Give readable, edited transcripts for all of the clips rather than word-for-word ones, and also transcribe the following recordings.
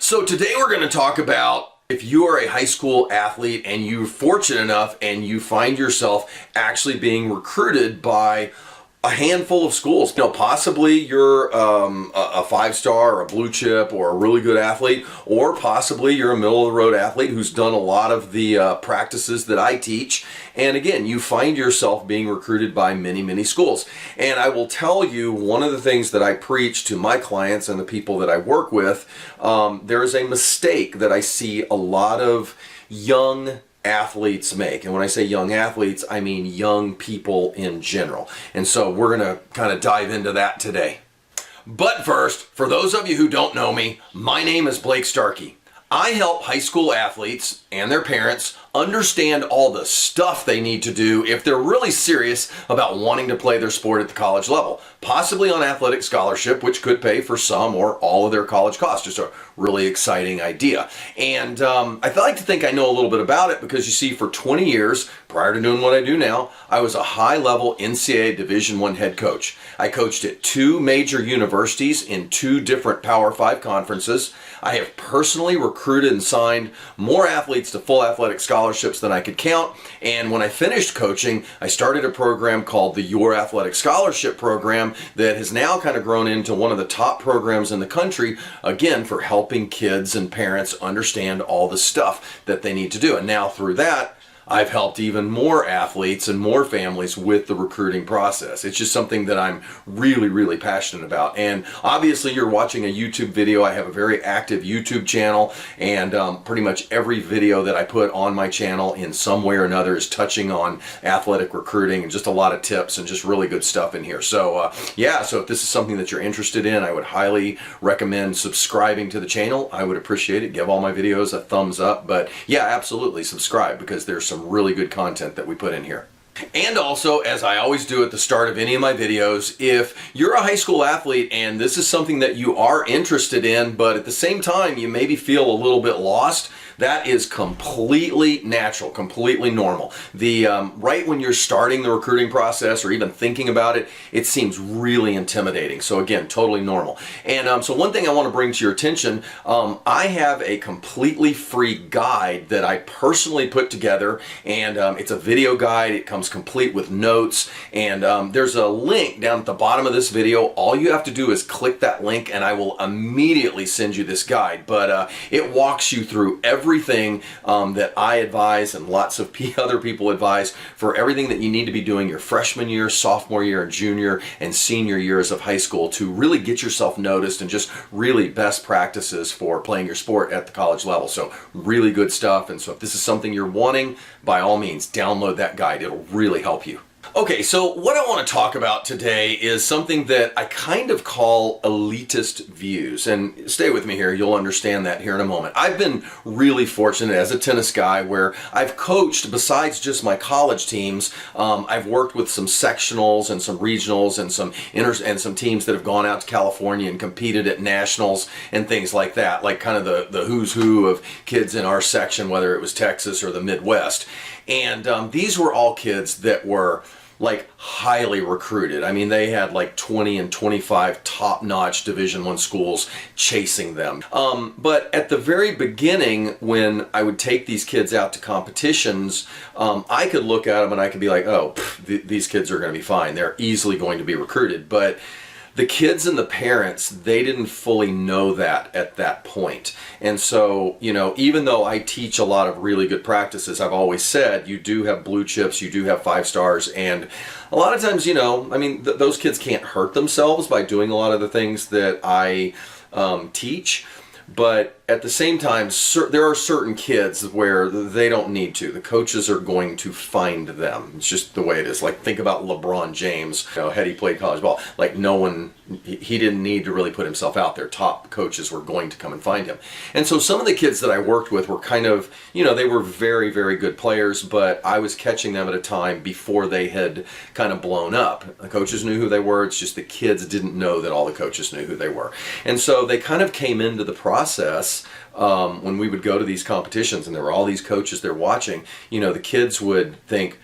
So today we're going to talk about if you are a high school athlete and you're fortunate enough and you find yourself actually being recruited by a handful of schools. Possibly you're a five-star or a blue chip or a really good athlete, or possibly you're a middle-of-the-road athlete who's done a lot of the practices that I teach. And again, you find yourself being recruited by many, many schools. And I will tell you, one of the things that I preach to my clients and the people that I work with, there is a mistake that I see a lot of young athletes make. And when I say young athletes, I mean young people in general. And so we're going to kind of dive into that today. But first, for those of you who don't know me, my name is Blake Starkey. I help high school athletes and their parents understand all the stuff they need to do if they're really serious about wanting to play their sport at the college level, possibly on athletic scholarship, which could pay for some or all of their college costs. Just a really exciting idea. And I like to think I know a little bit about it because you see, for 20 years, prior to doing what I do now, I was a high-level NCAA Division I head coach. I coached at 2 major universities in 2 different Power 5 conferences. I have personally recruited and signed more athletes to full athletic scholarships than I could count. And when I finished coaching, I started a program called the Your Athletic Scholarship Program that has now kind of grown into one of the top programs in the country, again, for helping kids and parents understand all the stuff that they need to do. And now through that, I've helped even more athletes and more families with the recruiting process. It's just something that I'm really, really passionate about. And obviously you're watching a YouTube video. I have a very active YouTube channel, and pretty much every video that I put on my channel in some way or another is touching on athletic recruiting, and just a lot of tips and just really good stuff in here. So so if this is something that you're interested in, I would highly recommend subscribing to the channel. I would appreciate it. Give all my videos a thumbs up. But yeah, absolutely subscribe, because there's some really good content that we put in here. And also, as I always do at the start of any of my videos, if you're a high school athlete and this is something that you are interested in, but at the same time you maybe feel a little bit lost, that is completely natural, completely normal. Right when you're starting the recruiting process or even thinking about it, it seems really intimidating. So again, totally normal. And so one thing I want to bring to your attention, I have a completely free guide that I personally put together, and it's a video guide. It comes complete with notes, and there's a link down at the bottom of this video. All you have to do is click that link and I will immediately send you this guide. But it walks you through everything that I advise and lots of other people advise for everything that you need to be doing your freshman year, sophomore year, junior, and senior years of high school to really get yourself noticed, and just really best practices for playing your sport at the college level. So really good stuff. And so if this is something you're wanting, by all means, download that guide. It'll really help you. Okay, so what I want to talk about today is something that I kind of call elitist views. And stay with me here, you'll understand that here in a moment. I've been really fortunate as a tennis guy where I've coached, besides just my college teams, I've worked with some sectionals and some regionals and some teams that have gone out to California and competed at nationals and things like that, like kind of the who's who of kids in our section, whether it was Texas or the Midwest. And these were all kids that were like highly recruited. I mean, they had like 20 and 25 top-notch Division I schools chasing them. But at the very beginning, when I would take these kids out to competitions, I could look at them and I could be like, oh, these kids are going to be fine. They're easily going to be recruited. But the kids and the parents, they didn't fully know that at that point. And so, even though I teach a lot of really good practices, I've always said you do have blue chips, you do have 5 stars, and a lot of times, those kids can't hurt themselves by doing a lot of the things that I teach. But at the same time, there are certain kids where they don't need to. The coaches are going to find them. It's just the way it is. Like, think about LeBron James. Had he played college ball, like he didn't need to really put himself out there. Top coaches were going to come and find him. And so some of the kids that I worked with were kind of, they were very, very good players, but I was catching them at a time before they had kind of blown up. The coaches knew who they were. It's just the kids didn't know that all the coaches knew who they were. And so they kind of came into the process when we would go to these competitions and there were all these coaches there watching, the kids would think,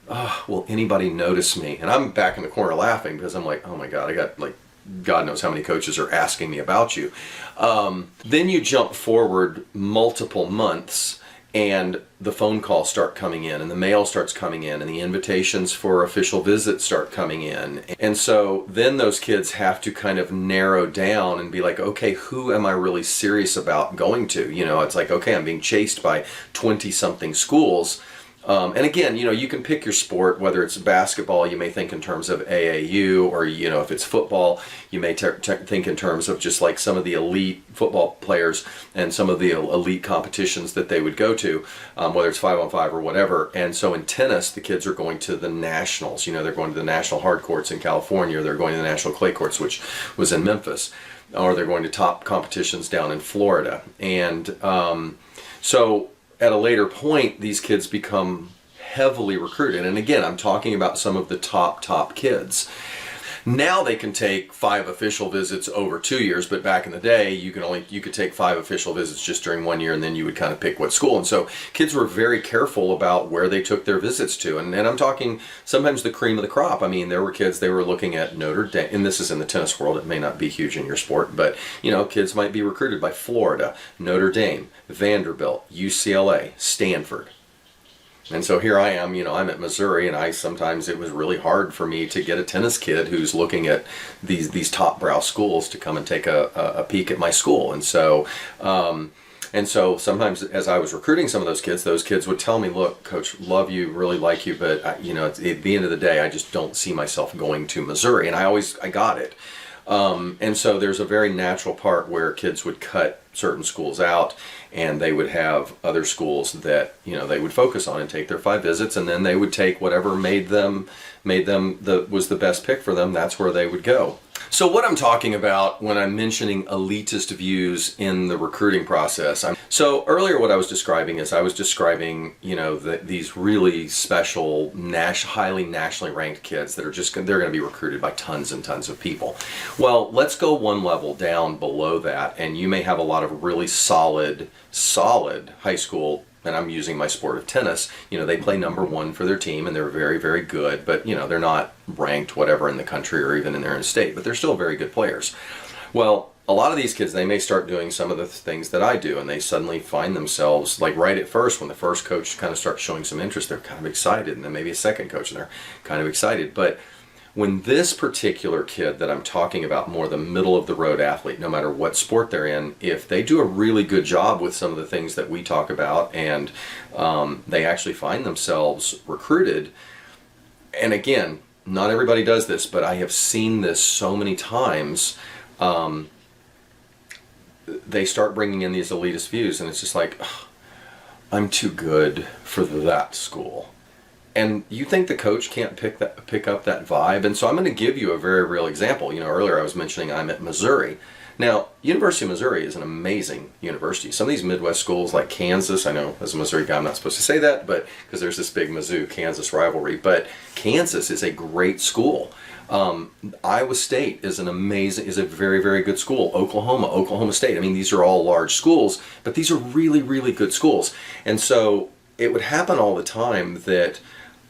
oh, will anybody notice me? And I'm back in the corner laughing because I'm like, oh my God, I got like God knows how many coaches are asking me about you. Then you jump forward multiple months, and the phone calls start coming in, and the mail starts coming in, and the invitations for official visits start coming in. And so then those kids have to kind of narrow down and be like, okay, who am I really serious about going to? You know, it's like, okay, I'm being chased by 20-something schools. And again, you know, you can pick your sport, whether it's basketball, you may think in terms of AAU, or, you know, if it's football, you may think in terms of just like some of the elite football players and some of the elite competitions that they would go to, whether it's 5-on-5 or whatever. And so in tennis, the kids are going to the nationals. You know, they're going to the national hard courts in California, or they're going to the national clay courts, which was in Memphis, or they're going to top competitions down in Florida. And so at a later point, these kids become heavily recruited. And again, I'm talking about some of the top kids. Now they can take 5 official visits over 2 years, but back in the day, you could take 5 official visits just during 1 year, and then you would kind of pick what school. And so kids were very careful about where they took their visits to. And I'm talking sometimes the cream of the crop. I mean, there were kids, they were looking at Notre Dame, and this is in the tennis world, it may not be huge in your sport, but, you know, kids might be recruited by Florida, Notre Dame, Vanderbilt, UCLA, Stanford. And so here I am, you know, I'm at Missouri, and sometimes it was really hard for me to get a tennis kid who's looking at these top brow schools to come and take a peek at my school. And so sometimes as I was recruiting some of those kids would tell me, look, coach, love you, really like you, but you know, at the end of the day, I just don't see myself going to Missouri. And I got it. And so there's a very natural part where kids would cut certain schools out, and they would have other schools that, you know, they would focus on and take their 5 visits, and then they would take whatever made them was the best pick for them. That's where they would go. So what I'm talking about when I'm mentioning elitist views in the recruiting process. So earlier what I was describing is you know, these really special, highly nationally ranked kids that are they're going to be recruited by tons and tons of people. Well, let's go one level down below that, and you may have a lot of really solid high school, and I'm using my sport of tennis, you know, they play number 1 for their team, and they're very, very good, but, you know, they're not ranked whatever in the country or even in their own state, but they're still very good players. Well, a lot of these kids, they may start doing some of the things that I do, and they suddenly find themselves, like right at first, when the first coach kind of starts showing some interest, they're kind of excited, and then maybe a second coach, and they're kind of excited. But when this particular kid that I'm talking about, more the middle of the road athlete, no matter what sport they're in, if they do a really good job with some of the things that we talk about, and they actually find themselves recruited, and again, not everybody does this, but I have seen this so many times, they start bringing in these elitist views, and it's just like, I'm too good for that school. And you think the coach can't pick up that vibe? And so I'm going to give you a very real example. You know, earlier I was mentioning I'm at Missouri. Now, University of Missouri is an amazing university. Some of these Midwest schools like Kansas, I know as a Missouri guy I'm not supposed to say that, but because there's this big Mizzou-Kansas rivalry, but Kansas is a great school. Iowa State is a very, very good school. Oklahoma State. I mean, these are all large schools, but these are really, really good schools. And so it would happen all the time that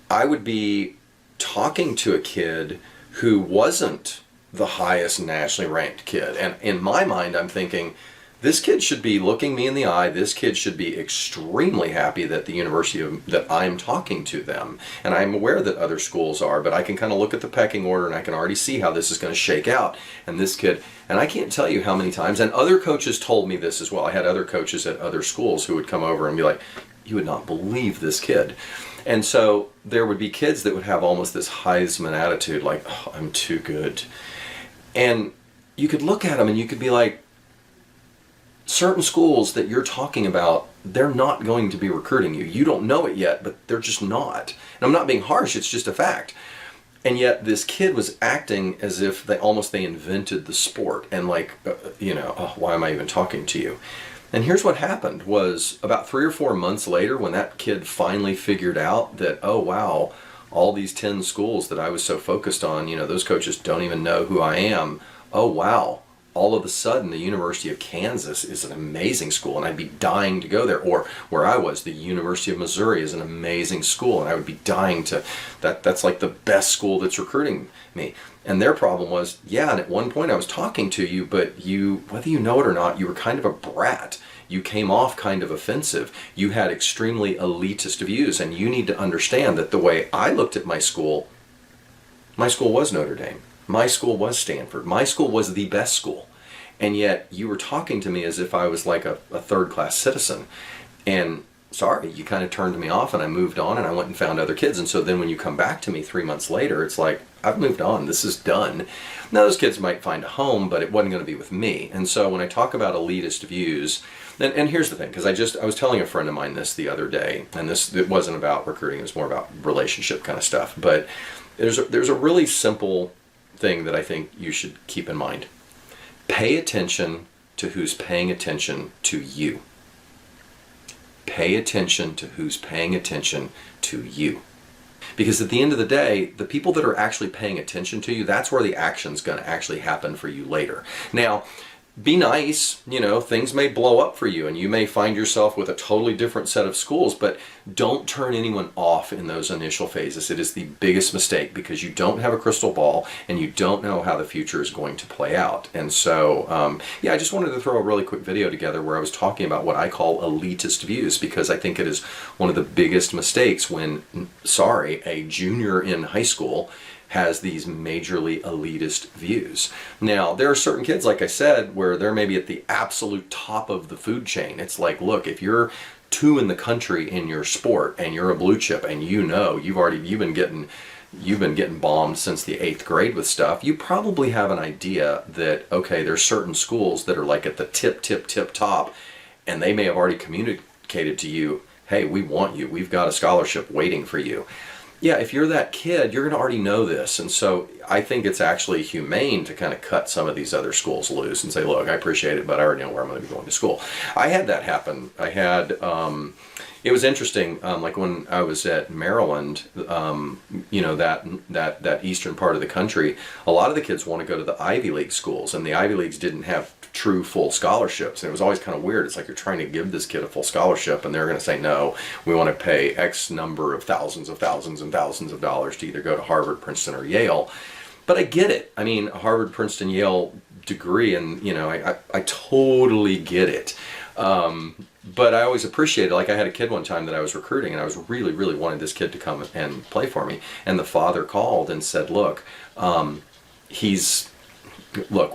I would be talking to a kid who wasn't the highest nationally ranked kid. And in my mind, I'm thinking, this kid should be looking me in the eye. This kid should be extremely happy that the university that I'm talking to them. And I'm aware that other schools are, but I can kind of look at the pecking order, and I can already see how this is going to shake out. And this kid, and I can't tell you how many times, and other coaches told me this as well. I had other coaches at other schools who would come over and be like, you would not believe this kid. And so there would be kids that would have almost this Heisman attitude, like, oh, I'm too good. And you could look at them and you could be like, certain schools that you're talking about, they're not going to be recruiting you. You don't know it yet, but they're just not. And I'm not being harsh, it's just a fact. And yet this kid was acting as if they invented the sport, and like, why am I even talking to you? And here's what happened was about 3 or 4 months later, when that kid finally figured out that, oh wow, all these 10 schools that I was so focused on, those coaches don't even know who I am. Oh wow, all of a sudden the University of Kansas is an amazing school and I'd be dying to go there. Or where I was, the University of Missouri is an amazing school and I would be dying to, that's like the best school that's recruiting me. And their problem was, yeah, and at one point I was talking to you, but you, whether you know it or not, you were kind of a brat. You came off kind of offensive. You had extremely elitist views, and you need to understand that the way I looked at my school was Notre Dame. My school was Stanford. My school was the best school. And yet you were talking to me as if I was like a third-class citizen. And sorry, you kind of turned me off and I moved on and I went and found other kids. And so then when you come back to me 3 months later, it's like, I've moved on. This is done. Now those kids might find a home, but it wasn't going to be with me. And so when I talk about elitist views, and here's the thing, because I was telling a friend of mine this the other day, and it wasn't about recruiting, it was more about relationship kind of stuff. But there's a really simple thing that I think you should keep in mind. Pay attention to who's paying attention to you. Pay attention to who's paying attention to you. Because at the end of the day, the people that are actually paying attention to you, that's where the action's going to actually happen for you later. Now, be nice, things may blow up for you and you may find yourself with a totally different set of schools, but don't turn anyone off in those initial phases. It is the biggest mistake because you don't have a crystal ball and you don't know how the future is going to play out. And so, I just wanted to throw a really quick video together where I was talking about what I call elitist views, because I think it is one of the biggest mistakes when, a junior in high school has these majorly elitist views. Now, there are certain kids, like I said, where they're maybe at the absolute top of the food chain. It's like, look, if you're 2 in the country in your sport and you're a blue chip and you've been getting bombed since the 8th grade with stuff, you probably have an idea that, okay, there's certain schools that are like at the tip top, and they may have already communicated to you, hey, we want you, we've got a scholarship waiting for you. Yeah, if you're that kid, you're going to already know this. And so I think it's actually humane to kind of cut some of these other schools loose and say, look, I appreciate it, but I already know where I'm going to be going to school. I had that happen. It was interesting, like when I was at Maryland, that eastern part of the country, a lot of the kids want to go to the Ivy League schools, and the Ivy Leagues didn't have true full scholarships. And it was always kind of weird. It's like you're trying to give this kid a full scholarship and they're going to say, no, we want to pay X number of thousands and thousands of dollars to either go to Harvard, Princeton, or Yale. But I get it. I mean, a Harvard, Princeton, Yale degree, and I totally get it. But I always appreciated, like I had a kid one time that I was recruiting and I was really, really wanted this kid to come and play for me. And the father called and said, look,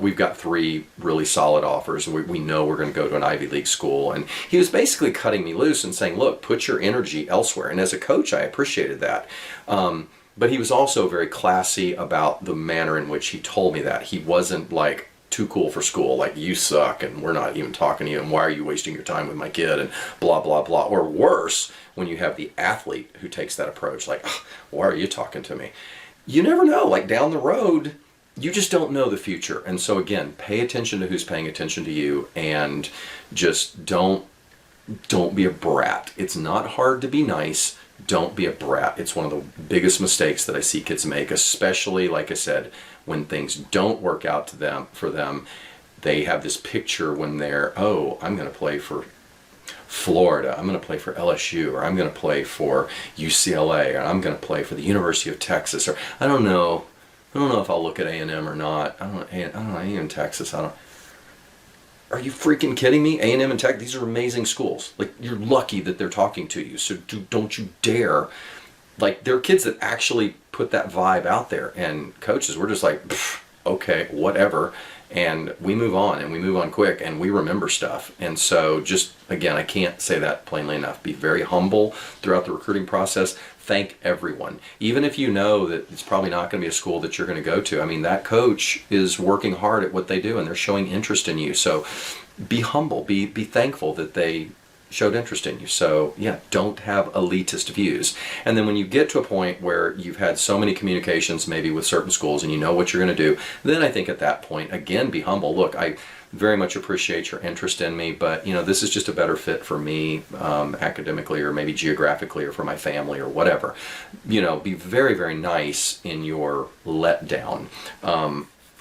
we've got 3 really solid offers. We know we're going to go to an Ivy League school. And he was basically cutting me loose and saying, look, put your energy elsewhere. And as a coach, I appreciated that. But he was also very classy about the manner in which he told me that. He wasn't like too cool for school, like you suck and we're not even talking to you and why are you wasting your time with my kid and blah, blah, blah. Or worse, when you have the athlete who takes that approach, like, why are you talking to me? You never know, like down the road, you just don't know the future. And so again, pay attention to who's paying attention to you and just don't be a brat. It's not hard to be nice. Don't be a brat. It's one of the biggest mistakes that I see kids make, especially, like I said, when things don't work out for them. They have this picture when they're, I'm going to play for Florida, I'm going to play for LSU, or I'm going to play for UCLA, or I'm going to play for the University of Texas, or I don't know if I'll look at A&M or not. I don't know, A&M Texas, Are you freaking kidding me? A&M and Tech, these are amazing schools. Like, you're lucky that they're talking to you, so don't you dare. Like, there are kids that actually put that vibe out there, and coaches, we're just like, okay, whatever, and we move on, and we move on quick, and we remember stuff. And so just, again, I can't say that plainly enough. Be very humble throughout the recruiting process. Thank everyone. Even if you know that it's probably not going to be a school that you're going to go to. I mean, that coach is working hard at what they do, and they're showing interest in you. So be humble. Be thankful that they showed interest in you. So yeah, don't have elitist views. And then when you get to a point where you've had so many communications maybe with certain schools and you know what you're going to do, then I think at that point, again, be humble. Look, I very much appreciate your interest in me, but this is just a better fit for me academically or maybe geographically or for my family or whatever. Be very, very nice in your letdown.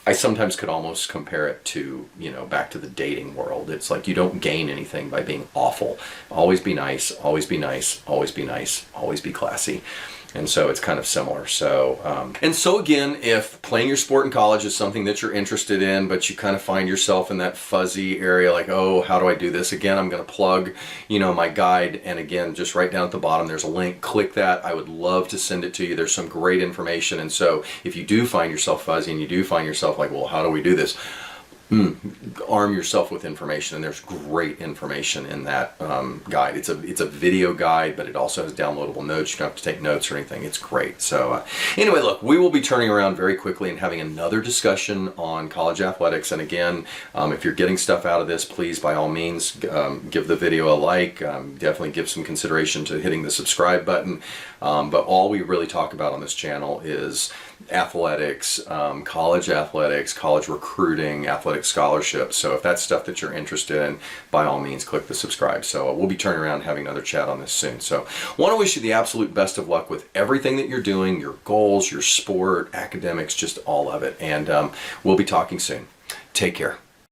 I sometimes could almost compare it to, back to the dating world. It's like you don't gain anything by being awful. Always be nice, always be nice, always be nice, always be classy. And so it's kind of similar. And so again, if playing your sport in college is something that you're interested in, but you kind of find yourself in that fuzzy area, like, oh, how do I do this? Again, I'm going to plug, my guide. And again, just right down at the bottom, there's a link. Click that. I would love to send it to you. There's some great information. And so if you do find yourself fuzzy and you do find yourself like, well, how do we do this? Arm yourself with information, and there's great information in that guide. It's a video guide, but it also has downloadable notes. You don't have to take notes or anything. It's great. So anyway, look, we will be turning around very quickly and having another discussion on college athletics. And again, if you're getting stuff out of this, please, by all means, give the video a like. Definitely give some consideration to hitting the subscribe button. But all we really talk about on this channel is athletics, college recruiting, athletic scholarships. So if that's stuff that you're interested in, by all means, click the subscribe. So we'll be turning around and having another chat on this soon. So want to wish you the absolute best of luck with everything that you're doing, your goals, your sport, academics, just all of it. And we'll be talking soon. Take care.